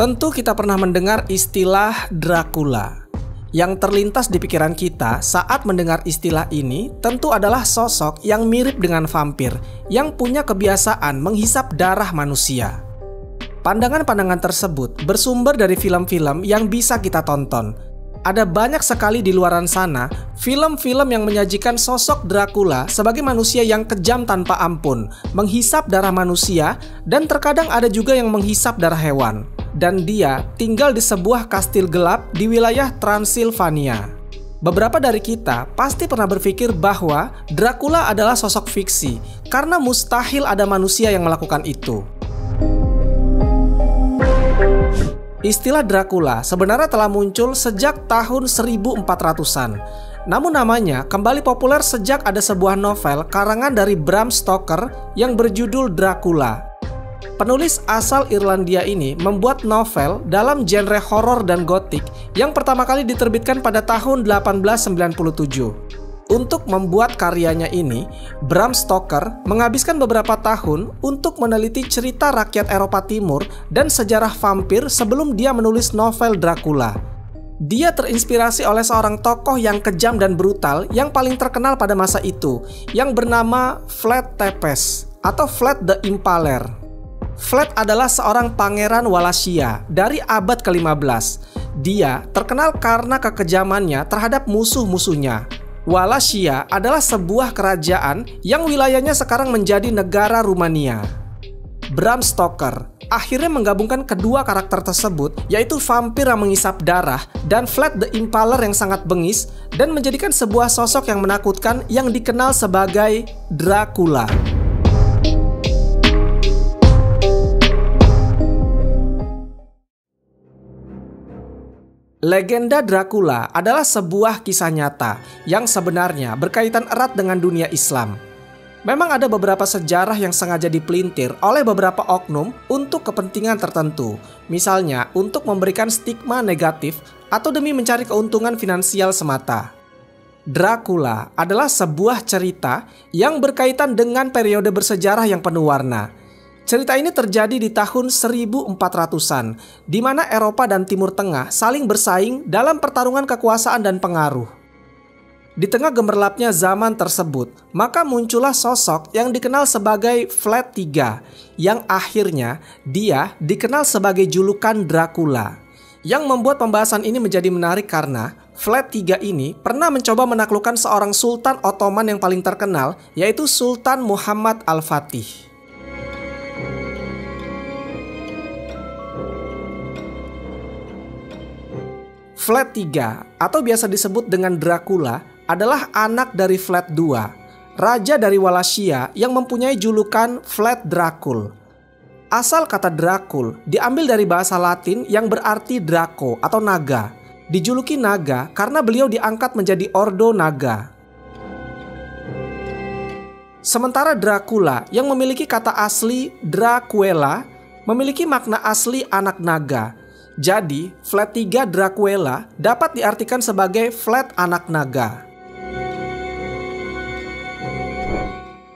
Tentu kita pernah mendengar istilah Dracula. Yang terlintas di pikiran kita saat mendengar istilah ini tentu adalah sosok yang mirip dengan vampir yang punya kebiasaan menghisap darah manusia. Pandangan-pandangan tersebut bersumber dari film-film yang bisa kita tonton. Ada banyak sekali di luaran sana film-film yang menyajikan sosok Dracula sebagai manusia yang kejam tanpa ampun, menghisap darah manusia, dan terkadang ada juga yang menghisap darah hewan. Dan dia tinggal di sebuah kastil gelap di wilayah Transilvania. Beberapa dari kita pasti pernah berpikir bahwa Dracula adalah sosok fiksi karena mustahil ada manusia yang melakukan itu. Istilah Dracula sebenarnya telah muncul sejak tahun 1400-an. Namun namanya kembali populer sejak ada sebuah novel karangan dari Bram Stoker yang berjudul Dracula. Penulis asal Irlandia ini membuat novel dalam genre horor dan gotik yang pertama kali diterbitkan pada tahun 1897. Untuk membuat karyanya ini, Bram Stoker menghabiskan beberapa tahun untuk meneliti cerita rakyat Eropa Timur dan sejarah vampir sebelum dia menulis novel Dracula. Dia terinspirasi oleh seorang tokoh yang kejam dan brutal yang paling terkenal pada masa itu, yang bernama Vlad Tepes atau Vlad the Impaler. Vlad adalah seorang pangeran Wallachia dari abad ke-15. Dia terkenal karena kekejamannya terhadap musuh-musuhnya. Wallachia adalah sebuah kerajaan yang wilayahnya sekarang menjadi negara Rumania. Bram Stoker akhirnya menggabungkan kedua karakter tersebut, yaitu vampir yang menghisap darah dan Vlad the Impaler yang sangat bengis, dan menjadikan sebuah sosok yang menakutkan yang dikenal sebagai Dracula. Legenda Dracula adalah sebuah kisah nyata yang sebenarnya berkaitan erat dengan dunia Islam. Memang ada beberapa sejarah yang sengaja dipelintir oleh beberapa oknum untuk kepentingan tertentu, misalnya untuk memberikan stigma negatif atau demi mencari keuntungan finansial semata. Dracula adalah sebuah cerita yang berkaitan dengan periode bersejarah yang penuh warna. Cerita ini terjadi di tahun 1400-an, di mana Eropa dan Timur Tengah saling bersaing dalam pertarungan kekuasaan dan pengaruh. Di tengah gemerlapnya zaman tersebut, maka muncullah sosok yang dikenal sebagai Vlad III, yang akhirnya dia dikenal sebagai julukan Dracula. Yang membuat pembahasan ini menjadi menarik karena Vlad III ini pernah mencoba menaklukkan seorang Sultan Ottoman yang paling terkenal, yaitu Sultan Muhammad Al-Fatih. Vlad III, atau biasa disebut dengan Dracula, adalah anak dari Vlad II, raja dari Wallachia yang mempunyai julukan Vlad Dracul. Asal kata Dracul diambil dari bahasa Latin yang berarti Draco atau naga. Dijuluki naga karena beliau diangkat menjadi ordo naga. Sementara Dracula yang memiliki kata asli Dracuela memiliki makna asli anak naga. Jadi, Vlad III Dracula dapat diartikan sebagai Vlad anak naga.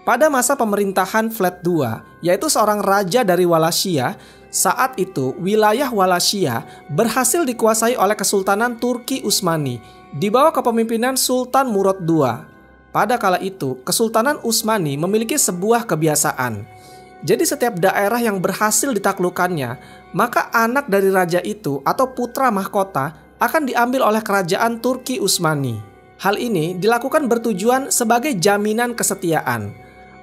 Pada masa pemerintahan Vlad II, yaitu seorang raja dari Wallachia, saat itu wilayah Wallachia berhasil dikuasai oleh Kesultanan Turki Utsmani di bawah kepemimpinan Sultan Murad II. Pada kala itu, Kesultanan Utsmani memiliki sebuah kebiasaan. Jadi setiap daerah yang berhasil ditaklukkannya, maka anak dari raja itu atau putra mahkota akan diambil oleh kerajaan Turki Utsmani. Hal ini dilakukan bertujuan sebagai jaminan kesetiaan.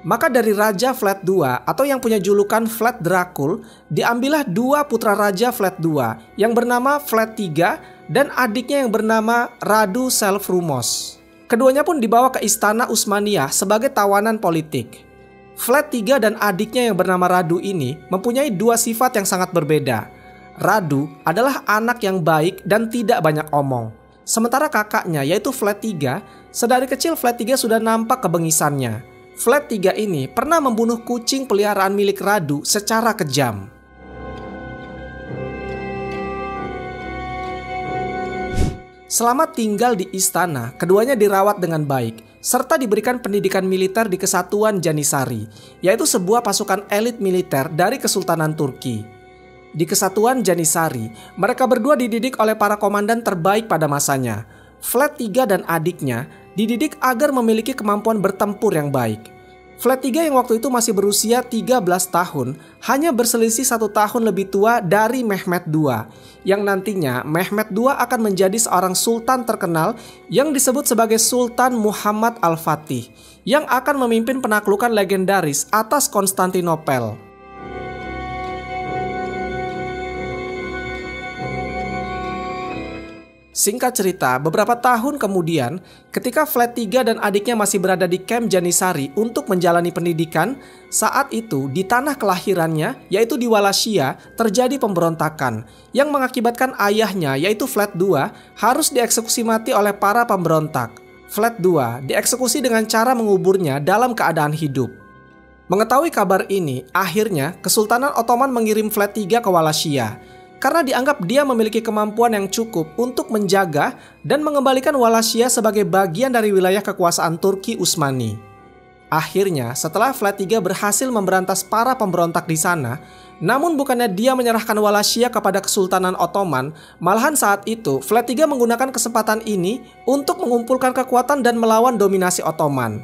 Maka dari Raja Vlad II atau yang punya julukan Vlad Dracul, diambillah dua putra Raja Vlad II yang bernama Vlad III dan adiknya yang bernama Radu Selvrumos. Keduanya pun dibawa ke istana Utsmaniyah sebagai tawanan politik. Vlad III dan adiknya yang bernama Radu ini mempunyai dua sifat yang sangat berbeda. Radu adalah anak yang baik dan tidak banyak omong. Sementara kakaknya yaitu Vlad III, sedari kecil Vlad III sudah nampak kebengisannya. Vlad III ini pernah membunuh kucing peliharaan milik Radu secara kejam. Selama tinggal di istana, keduanya dirawat dengan baik, serta diberikan pendidikan militer di Kesatuan Janissary, yaitu sebuah pasukan elit militer dari Kesultanan Turki. Di Kesatuan Janisari, mereka berdua dididik oleh para komandan terbaik pada masanya. Flat 3 dan adiknya dididik agar memiliki kemampuan bertempur yang baik. Flat 3 yang waktu itu masih berusia 13 tahun hanya berselisih 1 tahun lebih tua dari Mehmed II, yang nantinya Mehmed II akan menjadi seorang sultan terkenal yang disebut sebagai Sultan Muhammad Al-Fatih, yang akan memimpin penaklukan legendaris atas Konstantinopel. Singkat cerita, beberapa tahun kemudian, ketika Flat 3 dan adiknya masih berada di Camp Janisari untuk menjalani pendidikan, saat itu di tanah kelahirannya, yaitu di Wallachia, terjadi pemberontakan yang mengakibatkan ayahnya, yaitu Flat 2, harus dieksekusi mati oleh para pemberontak. Flat 2 dieksekusi dengan cara menguburnya dalam keadaan hidup. Mengetahui kabar ini, akhirnya Kesultanan Ottoman mengirim Flat 3 ke Wallachia, karena dianggap dia memiliki kemampuan yang cukup untuk menjaga dan mengembalikan Wallachia sebagai bagian dari wilayah kekuasaan Turki Utsmani. Akhirnya, setelah Flat 3 berhasil memberantas para pemberontak di sana, namun bukannya dia menyerahkan Wallachia kepada Kesultanan Ottoman, malahan saat itu Flat 3 menggunakan kesempatan ini untuk mengumpulkan kekuatan dan melawan dominasi Ottoman.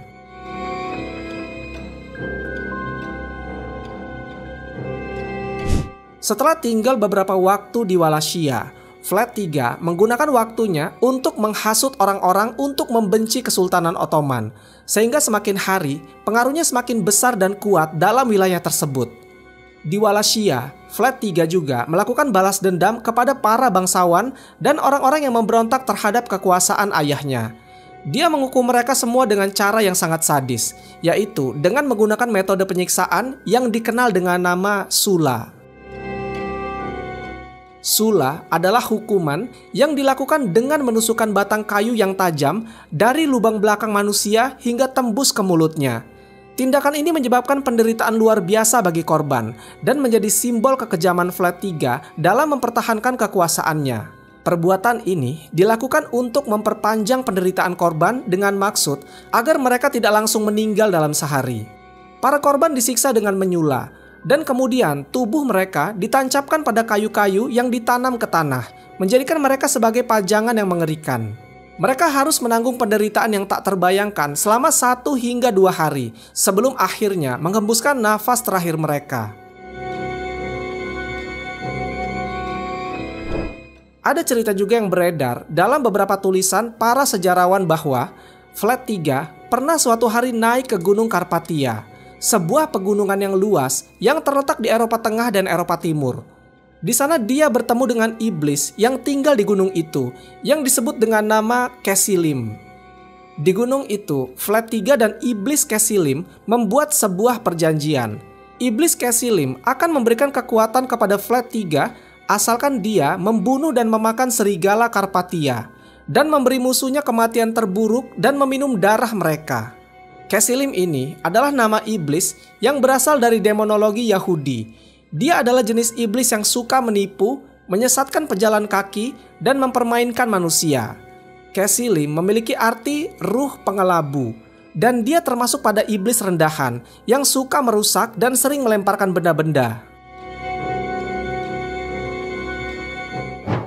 Setelah tinggal beberapa waktu di Wallachia, Flat 3 menggunakan waktunya untuk menghasut orang-orang untuk membenci Kesultanan Ottoman, sehingga semakin hari pengaruhnya semakin besar dan kuat dalam wilayah tersebut. Di Wallachia, Flat 3 juga melakukan balas dendam kepada para bangsawan dan orang-orang yang memberontak terhadap kekuasaan ayahnya. Dia menghukum mereka semua dengan cara yang sangat sadis, yaitu dengan menggunakan metode penyiksaan yang dikenal dengan nama Sula. Sula adalah hukuman yang dilakukan dengan menusukkan batang kayu yang tajam dari lubang belakang manusia hingga tembus ke mulutnya. Tindakan ini menyebabkan penderitaan luar biasa bagi korban dan menjadi simbol kekejaman Flat 3 dalam mempertahankan kekuasaannya. Perbuatan ini dilakukan untuk memperpanjang penderitaan korban dengan maksud agar mereka tidak langsung meninggal dalam sehari. Para korban disiksa dengan menyula, dan kemudian tubuh mereka ditancapkan pada kayu-kayu yang ditanam ke tanah, menjadikan mereka sebagai pajangan yang mengerikan. Mereka harus menanggung penderitaan yang tak terbayangkan selama 1 hingga 2 hari, sebelum akhirnya menghembuskan nafas terakhir mereka. Ada cerita juga yang beredar dalam beberapa tulisan para sejarawan bahwa Flat 3 pernah suatu hari naik ke Gunung Karpatia, sebuah pegunungan yang luas yang terletak di Eropa Tengah dan Eropa Timur. Di sana dia bertemu dengan iblis yang tinggal di gunung itu, yang disebut dengan nama Kesilim. Di gunung itu, Flat 3 dan iblis Kesilim membuat sebuah perjanjian. Iblis Kesilim akan memberikan kekuatan kepada Flat 3 asalkan dia membunuh dan memakan serigala Karpatia, dan memberi musuhnya kematian terburuk dan meminum darah mereka. Kesilim ini adalah nama iblis yang berasal dari demonologi Yahudi. Dia adalah jenis iblis yang suka menipu, menyesatkan pejalan kaki, dan mempermainkan manusia. Kesilim memiliki arti ruh pengelabu, dan dia termasuk pada iblis rendahan yang suka merusak dan sering melemparkan benda-benda.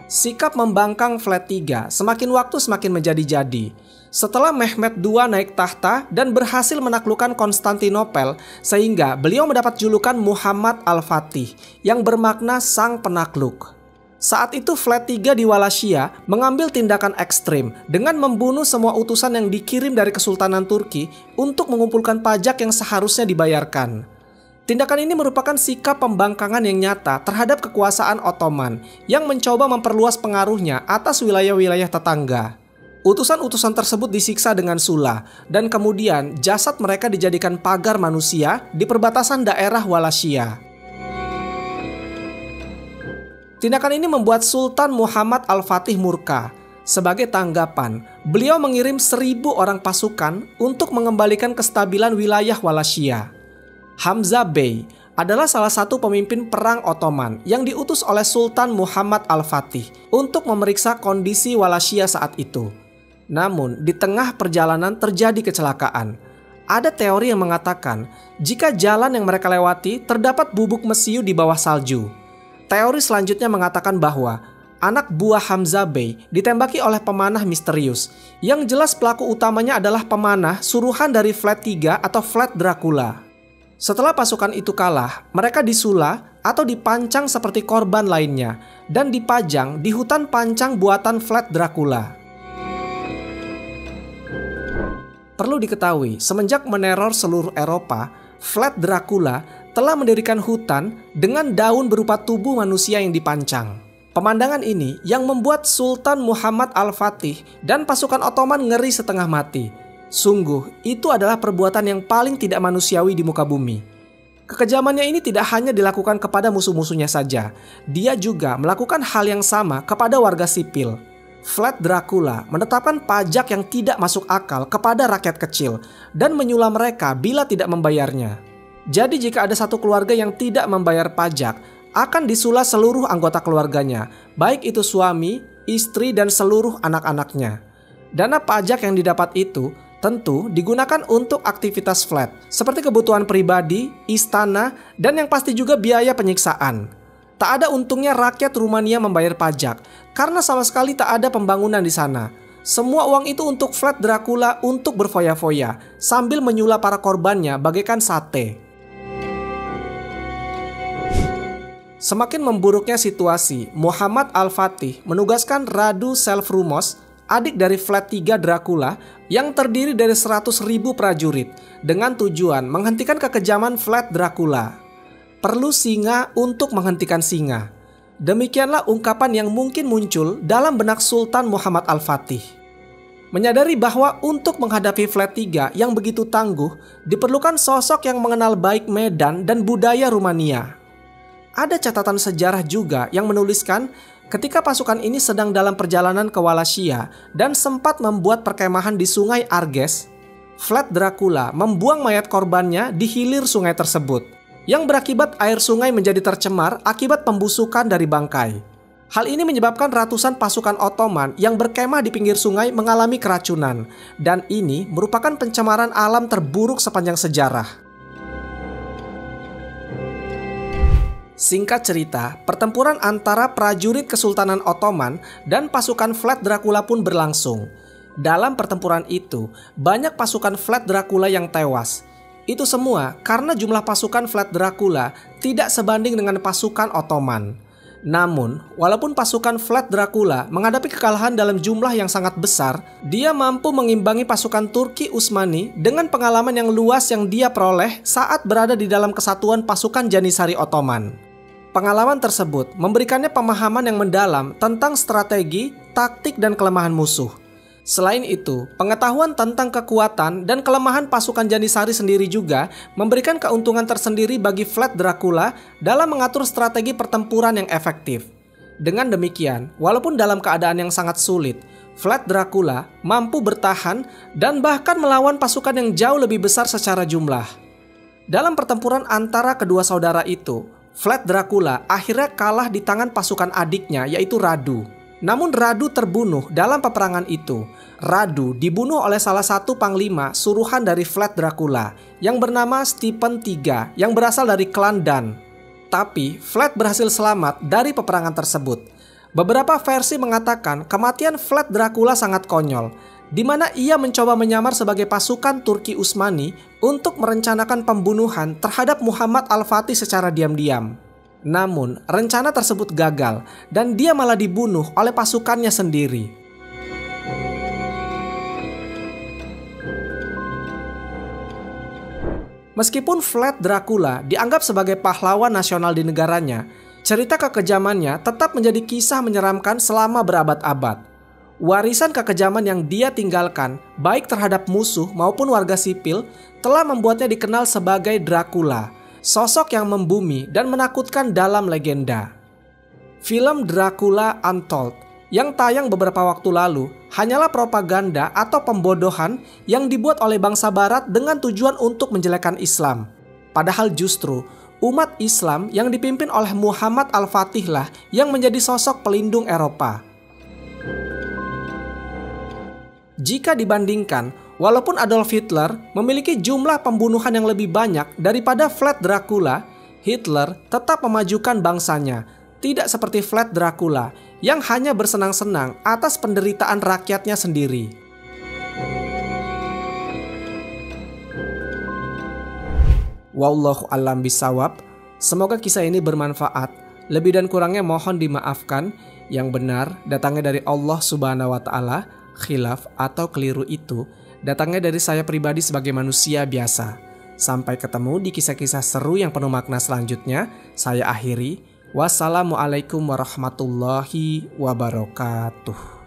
Sikap membangkang Flat 3 semakin waktu semakin menjadi-jadi. Setelah Mehmed II naik tahta dan berhasil menaklukkan Konstantinopel, sehingga beliau mendapat julukan Muhammad Al-Fatih yang bermakna sang penakluk. Saat itu Flat 3 di Wallachia mengambil tindakan ekstrim dengan membunuh semua utusan yang dikirim dari Kesultanan Turki untuk mengumpulkan pajak yang seharusnya dibayarkan. Tindakan ini merupakan sikap pembangkangan yang nyata terhadap kekuasaan Ottoman yang mencoba memperluas pengaruhnya atas wilayah-wilayah tetangga. Utusan-utusan tersebut disiksa dengan sula, dan kemudian jasad mereka dijadikan pagar manusia di perbatasan daerah Wallachia. Tindakan ini membuat Sultan Muhammad Al-Fatih murka. Sebagai tanggapan, beliau mengirim 1.000 orang pasukan untuk mengembalikan kestabilan wilayah Wallachia. Hamzah Bey adalah salah satu pemimpin perang Ottoman yang diutus oleh Sultan Muhammad Al-Fatih untuk memeriksa kondisi Wallachia saat itu. Namun, di tengah perjalanan terjadi kecelakaan. Ada teori yang mengatakan jika jalan yang mereka lewati terdapat bubuk mesiu di bawah salju. Teori selanjutnya mengatakan bahwa anak buah Hamzah Bey ditembaki oleh pemanah misterius. Yang jelas pelaku utamanya adalah pemanah suruhan dari Vlad III atau Vlad Dracula. Setelah pasukan itu kalah, mereka disula atau dipancang seperti korban lainnya dan dipajang di hutan pancang buatan Vlad Dracula. Perlu diketahui, semenjak meneror seluruh Eropa, Vlad Dracula telah mendirikan hutan dengan daun berupa tubuh manusia yang dipancang. Pemandangan ini yang membuat Sultan Muhammad Al-Fatih dan pasukan Ottoman ngeri setengah mati. Sungguh, itu adalah perbuatan yang paling tidak manusiawi di muka bumi. Kekejamannya ini tidak hanya dilakukan kepada musuh-musuhnya saja, dia juga melakukan hal yang sama kepada warga sipil. Vlad Dracula menetapkan pajak yang tidak masuk akal kepada rakyat kecil dan menyula mereka bila tidak membayarnya. Jadi jika ada satu keluarga yang tidak membayar pajak, akan disula seluruh anggota keluarganya, baik itu suami, istri, dan seluruh anak-anaknya. Dana pajak yang didapat itu tentu digunakan untuk aktivitas Vlad, seperti kebutuhan pribadi, istana, dan yang pasti juga biaya penyiksaan. Tak ada untungnya rakyat Rumania membayar pajak, karena sama sekali tak ada pembangunan di sana. Semua uang itu untuk Vlad Dracula untuk berfoya-foya, sambil menyula para korbannya bagaikan sate. Semakin memburuknya situasi, Muhammad Al-Fatih menugaskan Radu Selvrumos, adik dari Vlad III Dracula, yang terdiri dari 100.000 prajurit, dengan tujuan menghentikan kekejaman Vlad Dracula. Perlu singa untuk menghentikan singa. Demikianlah ungkapan yang mungkin muncul dalam benak Sultan Muhammad Al-Fatih. Menyadari bahwa untuk menghadapi Vlad III yang begitu tangguh, diperlukan sosok yang mengenal baik medan dan budaya Rumania. Ada catatan sejarah juga yang menuliskan ketika pasukan ini sedang dalam perjalanan ke Wallachia dan sempat membuat perkemahan di sungai Arges, Vlad Dracula membuang mayat korbannya di hilir sungai tersebut, yang berakibat air sungai menjadi tercemar akibat pembusukan dari bangkai. Hal ini menyebabkan ratusan pasukan Ottoman yang berkemah di pinggir sungai mengalami keracunan, dan ini merupakan pencemaran alam terburuk sepanjang sejarah. Singkat cerita, pertempuran antara prajurit Kesultanan Ottoman dan pasukan Vlad Dracula pun berlangsung. Dalam pertempuran itu, banyak pasukan Vlad Dracula yang tewas. Itu semua karena jumlah pasukan Vlad Dracula tidak sebanding dengan pasukan Ottoman. Namun, walaupun pasukan Vlad Dracula menghadapi kekalahan dalam jumlah yang sangat besar, dia mampu mengimbangi pasukan Turki Utsmani dengan pengalaman yang luas yang dia peroleh saat berada di dalam kesatuan pasukan Janissary Ottoman. Pengalaman tersebut memberikannya pemahaman yang mendalam tentang strategi, taktik, dan kelemahan musuh. Selain itu, pengetahuan tentang kekuatan dan kelemahan pasukan Janissary sendiri juga memberikan keuntungan tersendiri bagi Vlad Dracula dalam mengatur strategi pertempuran yang efektif. Dengan demikian, walaupun dalam keadaan yang sangat sulit, Vlad Dracula mampu bertahan dan bahkan melawan pasukan yang jauh lebih besar secara jumlah. Dalam pertempuran antara kedua saudara itu, Vlad Dracula akhirnya kalah di tangan pasukan adiknya yaitu Radu. Namun Radu terbunuh dalam peperangan itu. Radu dibunuh oleh salah satu panglima suruhan dari Vlad Dracula yang bernama Stephen III yang berasal dari klan Dan. Tapi Vlad berhasil selamat dari peperangan tersebut. Beberapa versi mengatakan kematian Vlad Dracula sangat konyol, di mana ia mencoba menyamar sebagai pasukan Turki Utsmani untuk merencanakan pembunuhan terhadap Muhammad Al-Fatih secara diam-diam. Namun, rencana tersebut gagal dan dia malah dibunuh oleh pasukannya sendiri. Meskipun Vlad Dracula dianggap sebagai pahlawan nasional di negaranya, cerita kekejamannya tetap menjadi kisah menyeramkan selama berabad-abad. Warisan kekejaman yang dia tinggalkan, baik terhadap musuh maupun warga sipil, telah membuatnya dikenal sebagai Dracula, sosok yang membumi dan menakutkan dalam legenda. Film Dracula Untold yang tayang beberapa waktu lalu hanyalah propaganda atau pembodohan yang dibuat oleh bangsa barat dengan tujuan untuk menjelekkan Islam. Padahal justru umat Islam yang dipimpin oleh Muhammad Al-Fatih lah yang menjadi sosok pelindung Eropa. Jika dibandingkan, walaupun Adolf Hitler memiliki jumlah pembunuhan yang lebih banyak daripada Vlad Dracula, Hitler tetap memajukan bangsanya, Tidak seperti Vlad Dracula yang hanya bersenang-senang atas penderitaan rakyatnya sendiri. Wallahu a'lam bishawab. Semoga kisah ini bermanfaat. Lebih dan kurangnya mohon dimaafkan. Yang benar datangnya dari Allah Subhanahu wa Ta'ala. Khilaf atau keliru itu datangnya dari saya pribadi sebagai manusia biasa. Sampai ketemu di kisah-kisah seru yang penuh makna selanjutnya. Saya akhiri. Wassalamualaikum warahmatullahi wabarakatuh.